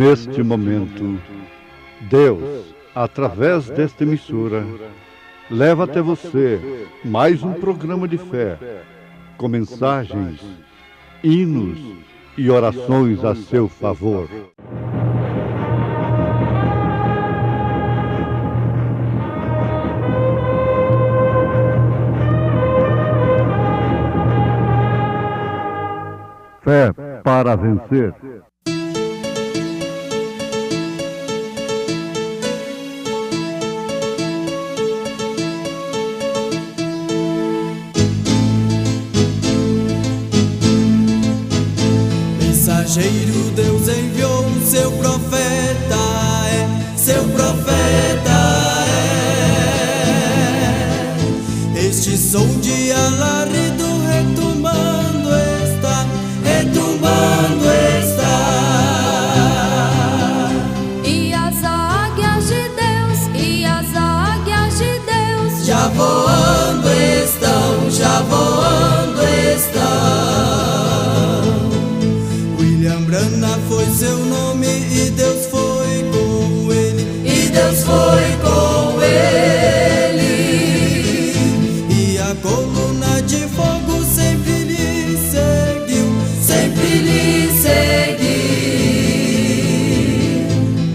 Neste momento, Deus, através desta emissora, leva até você mais um programa de fé, com mensagens, hinos e orações a seu favor. Fé para vencer. Mensageiro, Deus enviou seu profeta, seu profeta Este som de alarido retumbando está, retumbando está. E as águias de Deus, e as águias de Deus já voando estão, já voando estão. Brana foi seu nome e Deus foi com ele, e Deus foi com ele. E a coluna de fogo sempre lhe seguiu, sempre lhe seguiu.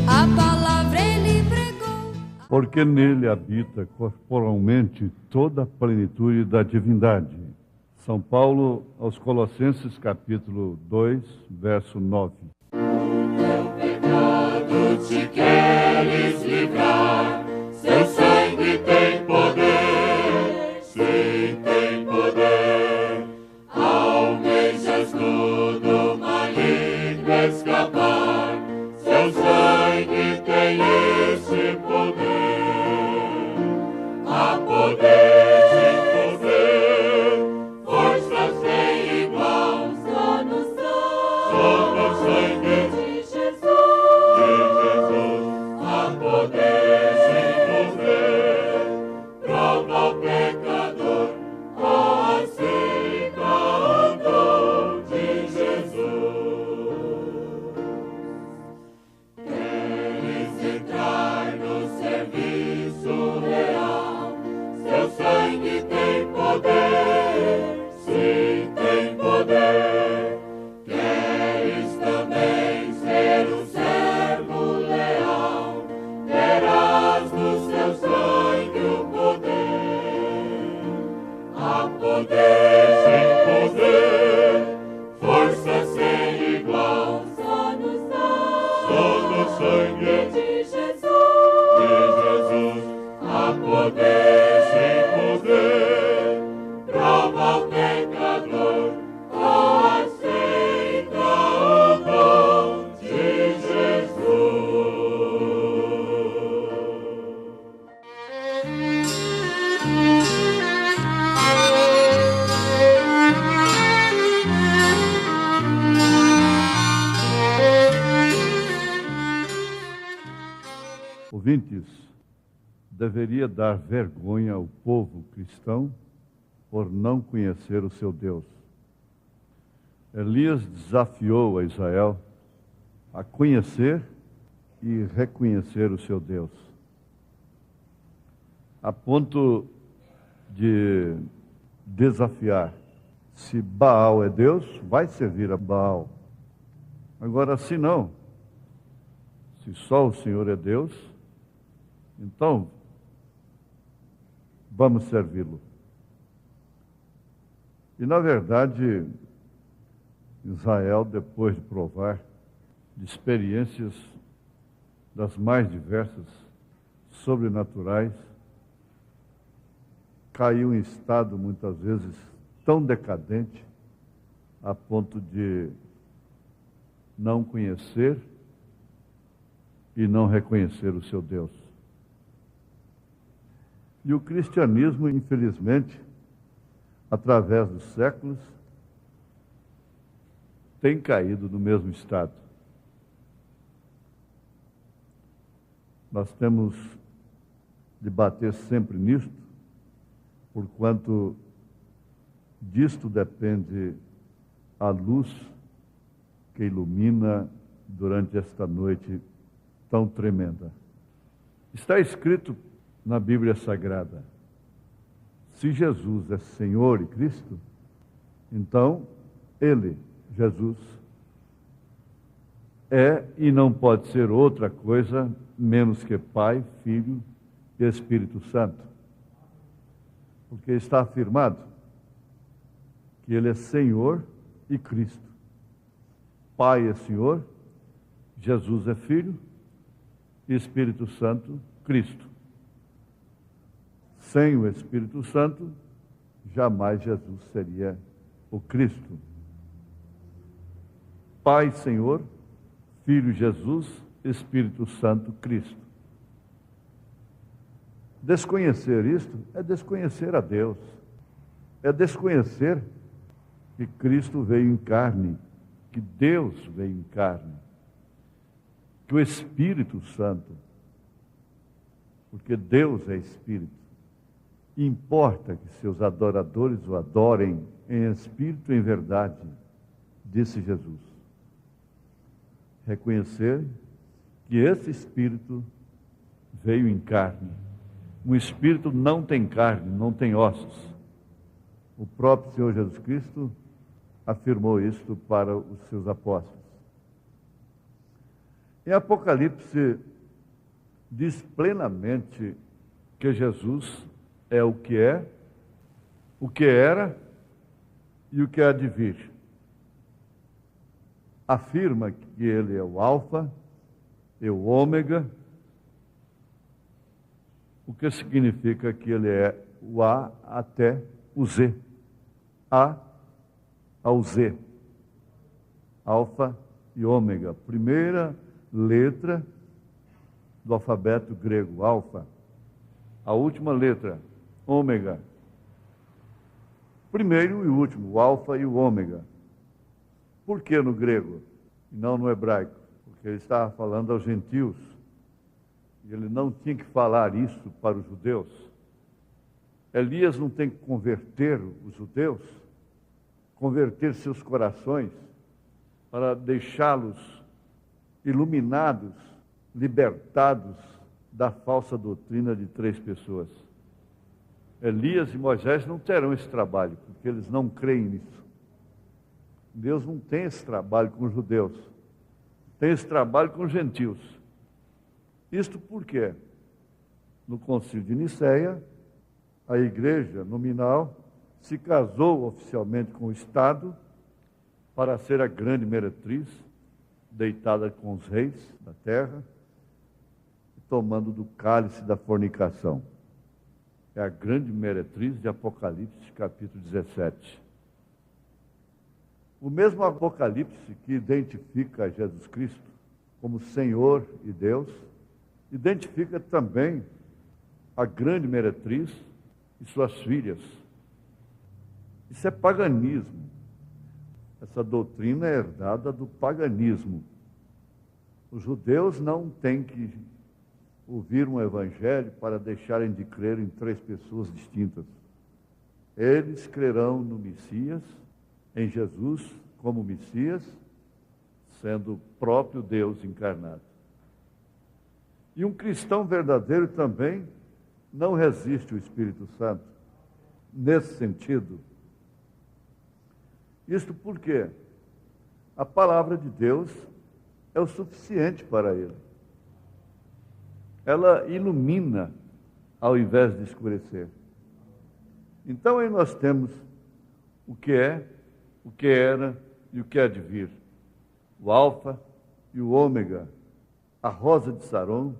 A palavra ele pregou. Porque nele habita corporalmente toda a plenitude da divindade. São Paulo aos Colossenses, capítulo 2, verso 9. O teu pecado te queres livrar, seu sangue tem poder, sim, tem poder. Almejas do maligno escapar, seu sangue tem esse poder. Há poder. Ouvintes, deveria dar vergonha ao povo cristão por não conhecer o seu Deus. Elias desafiou a Israel a conhecer e reconhecer o seu Deus, a ponto de desafiar: se Baal é Deus, vai servir a Baal. Agora, se não, se só o Senhor é Deus, então vamos servi-lo. E na verdade, Israel, depois de provar de experiências das mais diversas, sobrenaturais, caiu em estado muitas vezes tão decadente a ponto de não conhecer e não reconhecer o seu Deus. E o cristianismo, infelizmente, através dos séculos, tem caído no mesmo estado. Nós temos de bater sempre nisto, porquanto disto depende a luz que ilumina durante esta noite tão tremenda. Está escrito na Bíblia Sagrada: se Jesus é Senhor e Cristo, então Ele, Jesus, é e não pode ser outra coisa menos que Pai, Filho e Espírito Santo. Porque está afirmado que Ele é Senhor e Cristo. Pai é Senhor, Jesus é Filho e Espírito Santo, Cristo. Sem o Espírito Santo, jamais Jesus seria o Cristo. Pai, Senhor, Filho, Jesus, Espírito Santo, Cristo. Desconhecer isto é desconhecer a Deus. É desconhecer que Cristo veio em carne, que Deus veio em carne, que o Espírito Santo, porque Deus é Espírito, importa que seus adoradores o adorem em espírito e em verdade, disse Jesus. Reconhecer que esse Espírito veio em carne. Um Espírito não tem carne, não tem ossos. O próprio Senhor Jesus Cristo afirmou isto para os seus apóstolos. Em Apocalipse, diz plenamente que Jesus é, o que era e o que há de vir. Afirma que Ele é o Alfa e o Ômega, o que significa que Ele é o A até o Z. A ao Z. Alfa e Ômega. Primeira letra do alfabeto grego, Alfa. A última letra, Ômega. Primeiro e último, o Alfa e o Ômega. Por que no grego e não no hebraico? Porque ele estava falando aos gentios. E ele não tinha que falar isso para os judeus. Elias não tem que converter os judeus, converter seus corações para deixá-los iluminados, libertados da falsa doutrina de 3 pessoas. Elias e Moisés não terão esse trabalho, porque eles não creem nisso. Deus não tem esse trabalho com os judeus, tem esse trabalho com os gentios. Isto porque, no Concílio de Nicéia, a igreja nominal se casou oficialmente com o Estado para ser a grande meretriz, deitada com os reis da terra, tomando do cálice da fornicação. É a grande meretriz de Apocalipse, capítulo 17. O mesmo Apocalipse que identifica Jesus Cristo como Senhor e Deus, identifica também a grande meretriz e suas filhas. Isso é paganismo. Essa doutrina é herdada do paganismo. Os judeus não têm que ouvir um evangelho para deixarem de crer em 3 pessoas distintas. Eles crerão no Messias, em Jesus como Messias, sendo o próprio Deus encarnado. E um cristão verdadeiro também não resiste ao Espírito Santo, nesse sentido. Isto porque a palavra de Deus é o suficiente para ele. Ela ilumina ao invés de escurecer. Então aí nós temos o que é, o que era e o que há de vir. O Alfa e o Ômega, a rosa de Saron,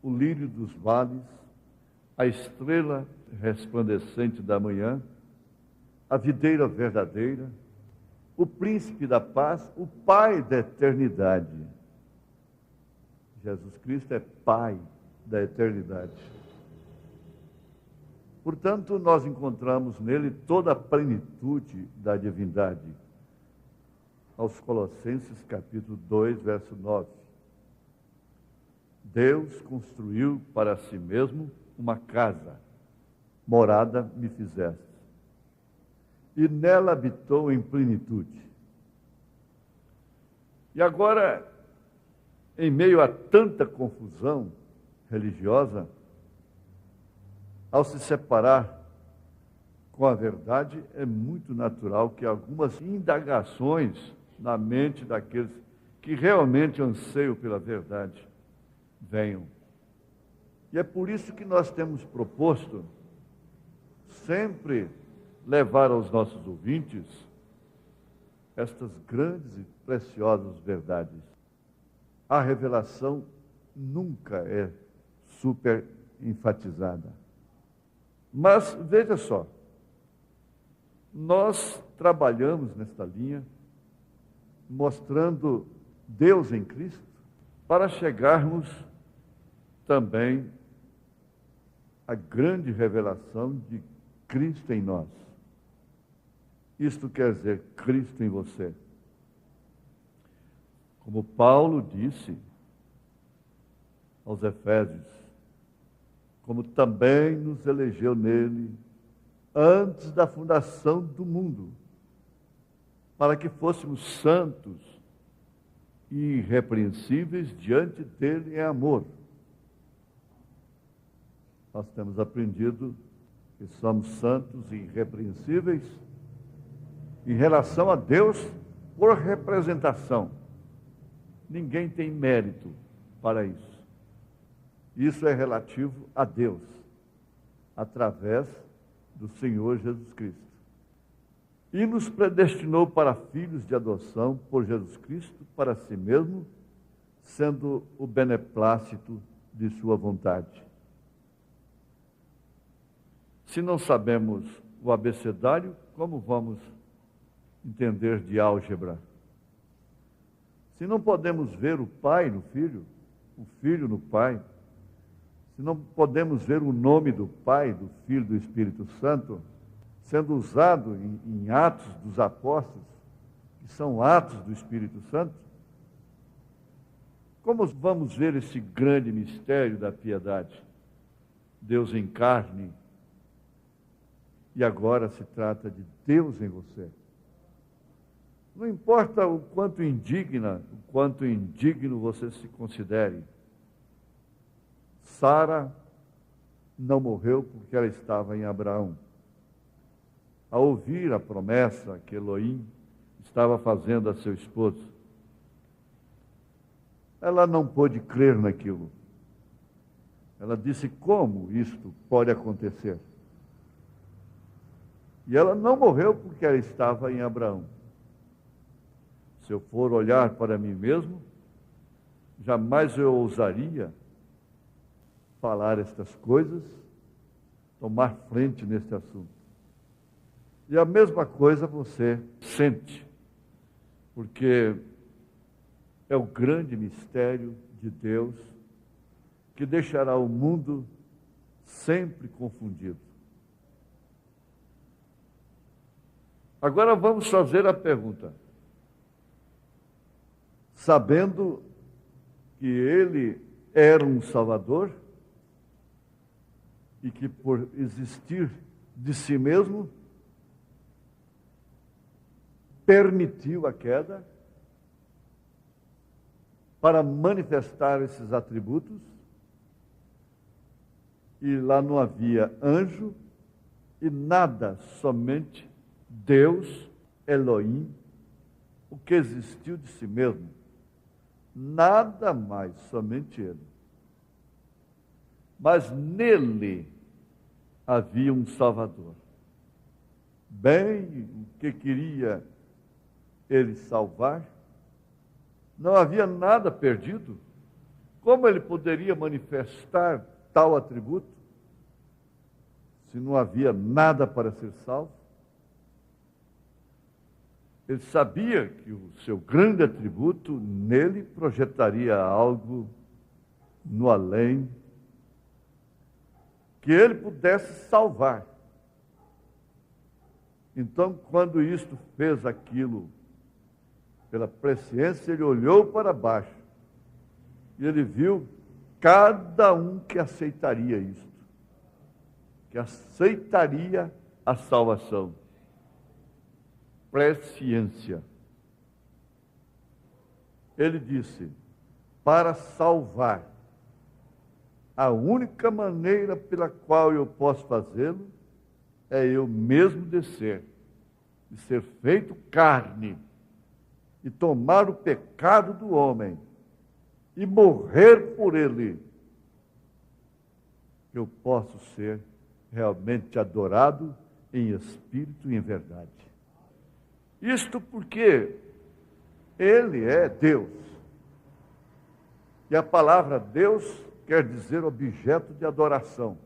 o lírio dos vales, a estrela resplandecente da manhã, a videira verdadeira, o príncipe da paz, o Pai da eternidade. Jesus Cristo é Pai da eternidade. Portanto, nós encontramos nele toda a plenitude da divindade. Aos Colossenses, capítulo 2, verso 9. Deus construiu para si mesmo uma casa, morada me fizeste, e nela habitou em plenitude. E agora, em meio a tanta confusão religiosa, ao se separar com a verdade, é muito natural que algumas indagações na mente daqueles que realmente anseiam pela verdade venham. E é por isso que nós temos proposto sempre levar aos nossos ouvintes estas grandes e preciosas verdades. A revelação nunca é super enfatizada. Mas veja só, nós trabalhamos nesta linha, mostrando Deus em Cristo, para chegarmos também à grande revelação de Cristo em nós. Isto quer dizer Cristo em você. Como Paulo disse aos Efésios, como também nos elegeu nele antes da fundação do mundo, para que fôssemos santos e irrepreensíveis diante dele em amor. Nós temos aprendido que somos santos e irrepreensíveis em relação a Deus por representação. Ninguém tem mérito para isso. Isso é relativo a Deus, através do Senhor Jesus Cristo. E nos predestinou para filhos de adoção por Jesus Cristo para si mesmo, sendo o beneplácito de sua vontade. Se não sabemos o abecedário, como vamos entender de álgebra? Se não podemos ver o Pai no Filho, o Filho no Pai, se não podemos ver o nome do Pai, do Filho e do Espírito Santo, sendo usado em Atos dos Apóstolos, que são atos do Espírito Santo, como vamos ver esse grande mistério da piedade? Deus em carne, e agora se trata de Deus em você. Não importa o quanto indigno você se considere, Sara não morreu porque ela estava em Abraão. Ao ouvir a promessa que Elohim estava fazendo a seu esposo, ela não pôde crer naquilo. Ela disse: como isto pode acontecer? E ela não morreu porque ela estava em Abraão. Se eu for olhar para mim mesmo, jamais eu ousaria falar estas coisas, tomar frente neste assunto. E a mesma coisa você sente, porque é o grande mistério de Deus que deixará o mundo sempre confundido. Agora vamos fazer a pergunta. Sabendo que ele era um Salvador e que por existir de si mesmo permitiu a queda para manifestar esses atributos, e lá não havia anjo e nada, somente Deus, Elohim, o que existiu de si mesmo. Nada mais, somente Ele. Mas nele havia um Salvador. Bem, o que queria Ele salvar? Não havia nada perdido. Como Ele poderia manifestar tal atributo, se não havia nada para ser salvo? Ele sabia que o seu grande atributo nele projetaria algo no além, que ele pudesse salvar. Então, quando isto fez aquilo pela presciência, ele olhou para baixo e ele viu cada um que aceitaria isto, que aceitaria a salvação. Presciência. Ele disse: para salvar. A única maneira pela qual eu posso fazê-lo é eu mesmo descer e ser feito carne e tomar o pecado do homem e morrer por ele. Eu posso ser realmente adorado em espírito e em verdade. Isto porque Ele é Deus. E a palavra Deus quer dizer objeto de adoração.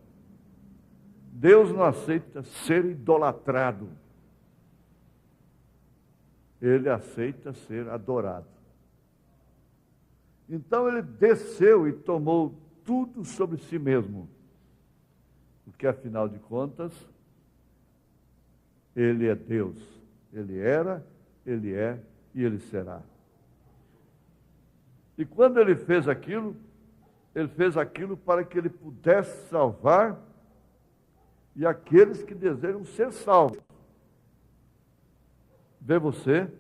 Deus não aceita ser idolatrado. Ele aceita ser adorado. Então ele desceu e tomou tudo sobre si mesmo. Porque afinal de contas, ele é Deus. Ele era, ele é e ele será. E quando ele fez aquilo para que ele pudesse salvar e aqueles que desejam ser salvos. Vê você,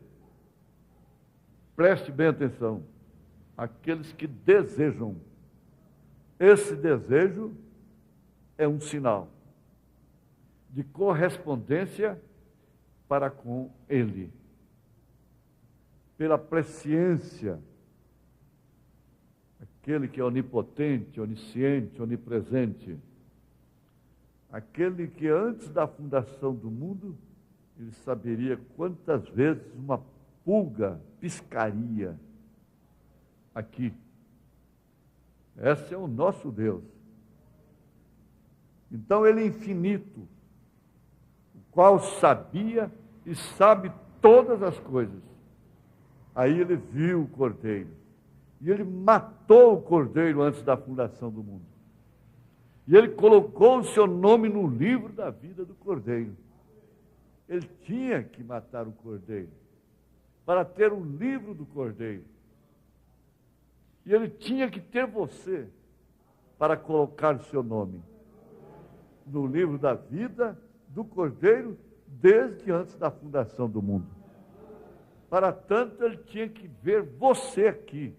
preste bem atenção, aqueles que desejam. Esse desejo é um sinal de correspondência para com Ele. Pela presciência, aquele que é onipotente, onisciente, onipresente, aquele que antes da fundação do mundo, ele saberia quantas vezes uma pulga piscaria aqui. Esse é o nosso Deus. Então ele é infinito, o qual sabia e sabe todas as coisas. Aí ele viu o cordeiro. E ele matou o cordeiro antes da fundação do mundo. E ele colocou o seu nome no livro da vida do cordeiro. Ele tinha que matar o cordeiro para ter o livro do cordeiro. E ele tinha que ter você para colocar o seu nome no livro da vida do cordeiro desde antes da fundação do mundo. Para tanto, ele tinha que ver você aqui.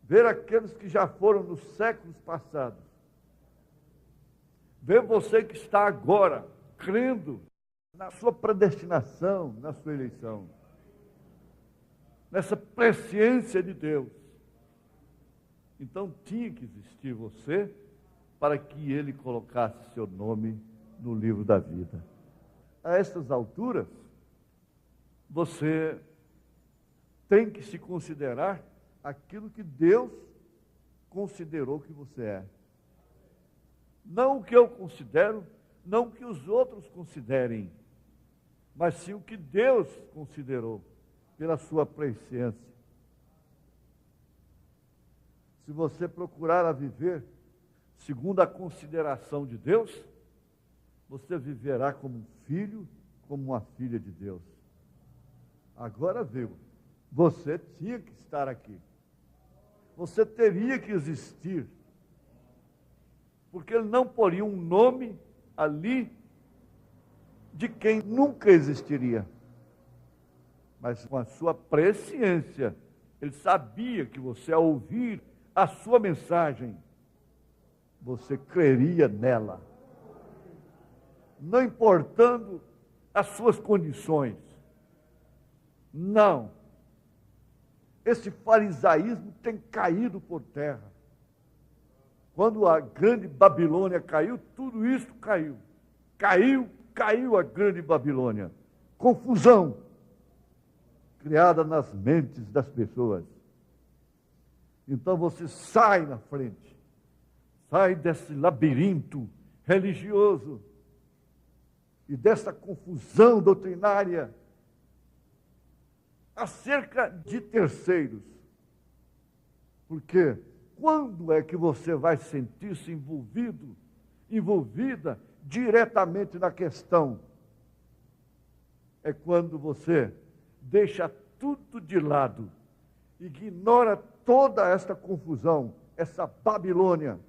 Ver aqueles que já foram nos séculos passados. Ver você que está agora crendo na sua predestinação, na sua eleição. Nessa presciência de Deus. Então tinha que existir você para que ele colocasse seu nome no livro da vida. A estas alturas, você tem que se considerar aquilo que Deus considerou que você é. Não o que eu considero, não o que os outros considerem, mas sim o que Deus considerou pela sua presciência. Se você procurar a viver segundo a consideração de Deus, você viverá como um filho, como uma filha de Deus. Agora viu, você tinha que estar aqui. Você teria que existir. Porque ele não poria um nome ali de quem nunca existiria. Mas com a sua presciência, ele sabia que você, ao ouvir a sua mensagem, você creria nela. Não importando as suas condições. Não. Esse farisaísmo tem caído por terra. Quando a grande Babilônia caiu, tudo isso caiu. Caiu a grande Babilônia. Confusão criada nas mentes das pessoas. Então você sai na frente. Sai desse labirinto religioso e dessa confusão doutrinária acerca de terceiros. Porque quando é que você vai sentir-se envolvida diretamente na questão? É quando você deixa tudo de lado, ignora toda esta confusão, essa Babilônia,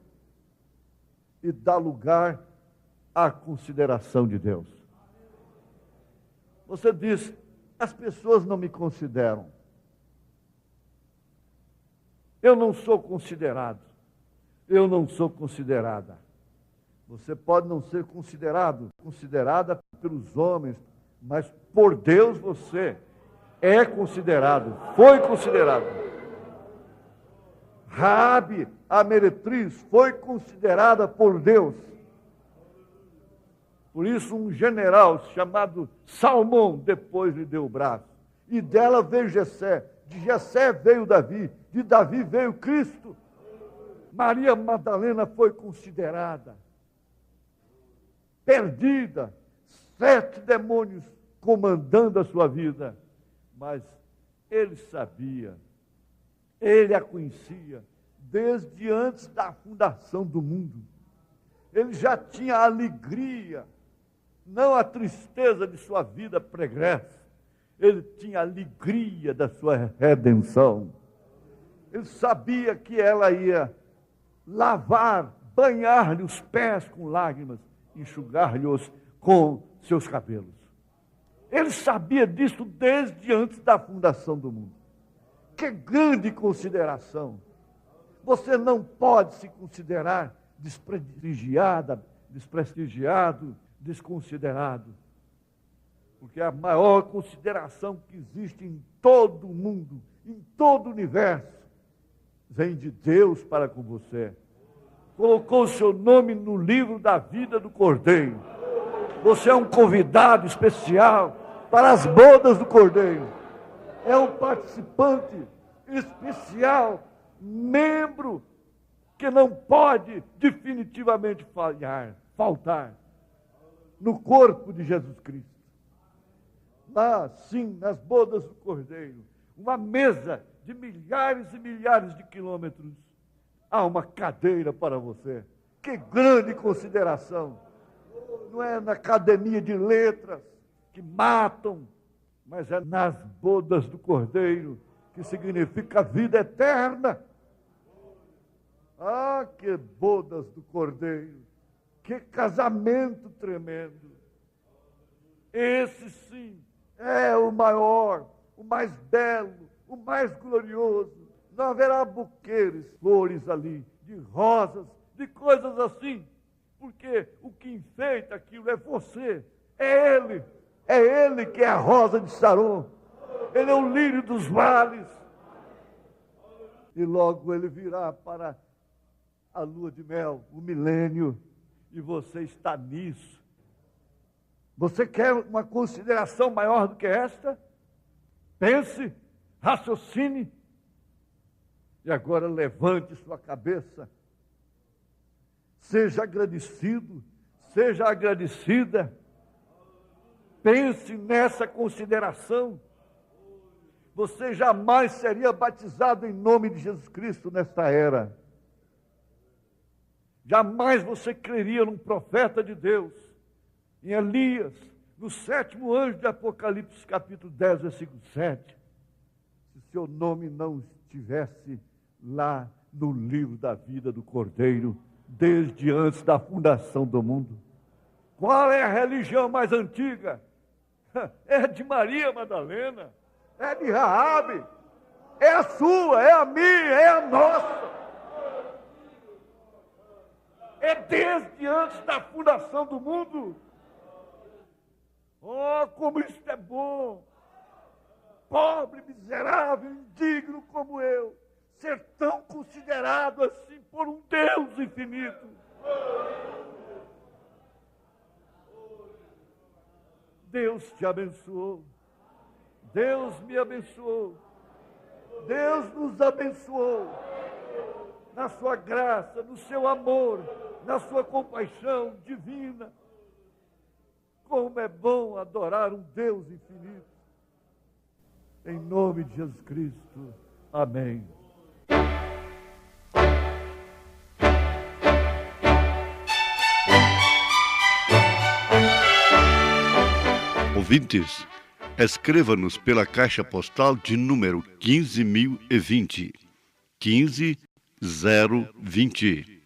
e dá lugar à consideração de Deus. Você diz: as pessoas não me consideram. Eu não sou considerado. Eu não sou considerada. Você pode não ser considerada pelos homens, mas por Deus você é considerado, foi considerado. Raabe, a meretriz, foi considerada por Deus. Por isso um general chamado Salmão depois lhe deu o braço. E dela veio Jessé, de Jessé veio Davi, de Davi veio Cristo. Maria Madalena foi considerada. Perdida, 7 demônios comandando a sua vida. Mas ele sabia, ele a conhecia desde antes da fundação do mundo. Ele já tinha a alegria, não a tristeza de sua vida pregressa. Ele tinha a alegria da sua redenção. Ele sabia que ela ia lavar, banhar-lhe os pés com lágrimas, enxugar-lhe-os com seus cabelos. Ele sabia disso desde antes da fundação do mundo. Que grande consideração! Você não pode se considerar desprestigiada, desprestigiado, desconsiderado. Porque a maior consideração que existe em todo o mundo, em todo o universo, vem de Deus para com você. Colocou o seu nome no livro da vida do Cordeiro. Você é um convidado especial para as bodas do Cordeiro. É um participante especial, membro que não pode definitivamente faltar no corpo de Jesus Cristo. Lá, sim, nas bodas do Cordeiro, uma mesa de milhares e milhares de quilômetros, há uma cadeira para você. Que grande consideração! Não é na academia de letras que matam, mas é nas bodas do Cordeiro, que significa vida eterna. Ah, que bodas do Cordeiro! Que casamento tremendo! Esse sim é o maior, o mais belo, o mais glorioso. Não haverá buquês, flores ali, de rosas, de coisas assim, porque o que enfeita aquilo é você, é Ele que é a rosa de Saron, Ele é o lírio dos vales. E logo Ele virá para a lua de mel, o milênio, e você está nisso. Você quer uma consideração maior do que esta? Pense, raciocine, e agora levante sua cabeça. Seja agradecido, seja agradecida. Pense nessa consideração. Você jamais seria batizado em nome de Jesus Cristo nesta era. Jamais você creria num profeta de Deus, em Elias, no 7º anjo de Apocalipse, capítulo 10, versículo 7, se seu nome não estivesse lá no livro da vida do Cordeiro, desde antes da fundação do mundo. Qual é a religião mais antiga? É de Maria Madalena, é de Raabe, é a sua, é a minha, é a nossa. É desde antes da fundação do mundo. Oh, como isso é bom! Pobre, miserável, indigno como eu, ser tão considerado assim por um Deus infinito. Deus te abençoou. Deus me abençoou. Deus nos abençoou. Na sua graça, no seu amor, na sua compaixão divina. Como é bom adorar um Deus infinito. Em nome de Jesus Cristo. Amém. Ouvintes, escreva-nos pela caixa postal de número 15.020, 15020,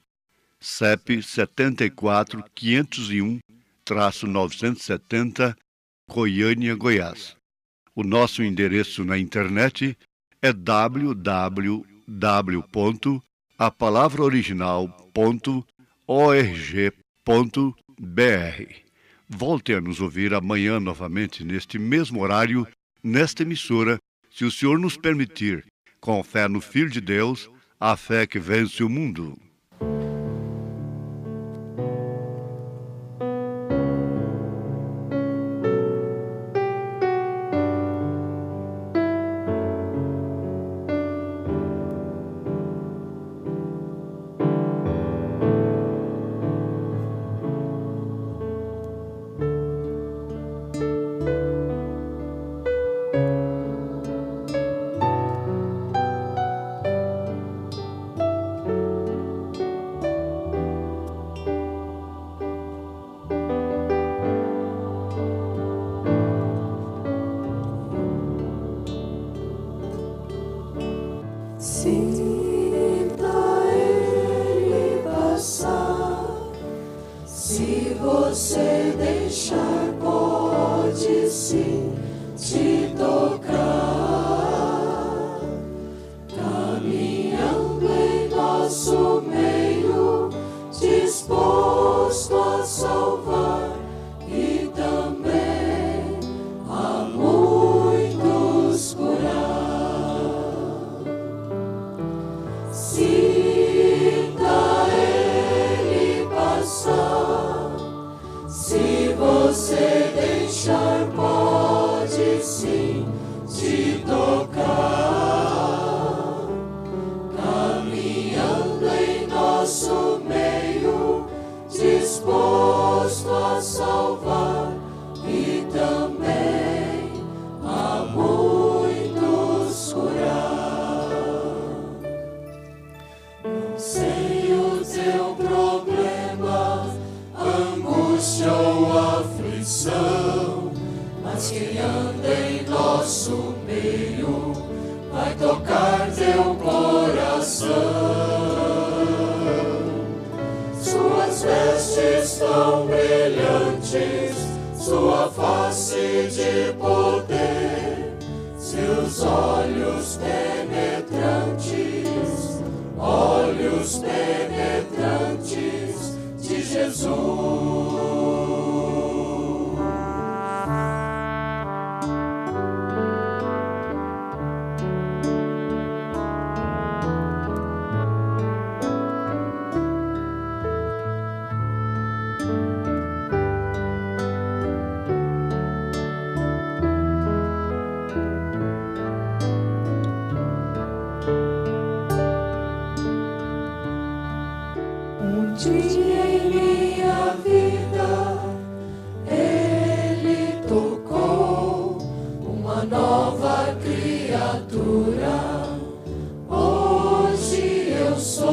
CEP 74501-970, Goiânia, Goiás. O nosso endereço na internet é www.radiocultura.com.br. www.apalavraoriginal.org.br. Volte a nos ouvir amanhã novamente, neste mesmo horário, nesta emissora, se o Senhor nos permitir, com fé no Filho de Deus, a fé que vence o mundo. Sinta ele passar. Se você deixar, pode sim te tocar. Caminhando em nosso meio, disposto a salvar e também a muitos curar. Sinta ele passar. Se você deixar, pode sim te tocar. Caminhando em nosso meio, disposto a salvar e também a muitos curar. Não sei o teu problema, angústia ou aflição, mas quem anda em nosso meio vai tocar teu coração. Suas vestes tão brilhantes, sua face de poder, seus olhos penetrantes, olhos penetrantes de Jesus. Um dia em minha vida ele tocou uma nova criatura. Hoje eu sou.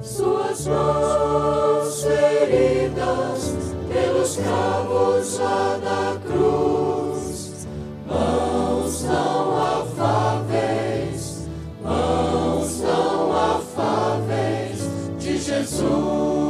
Suas mãos feridas pelos cravos lá da cruz, mãos tão afáveis, mãos tão afáveis de Jesus.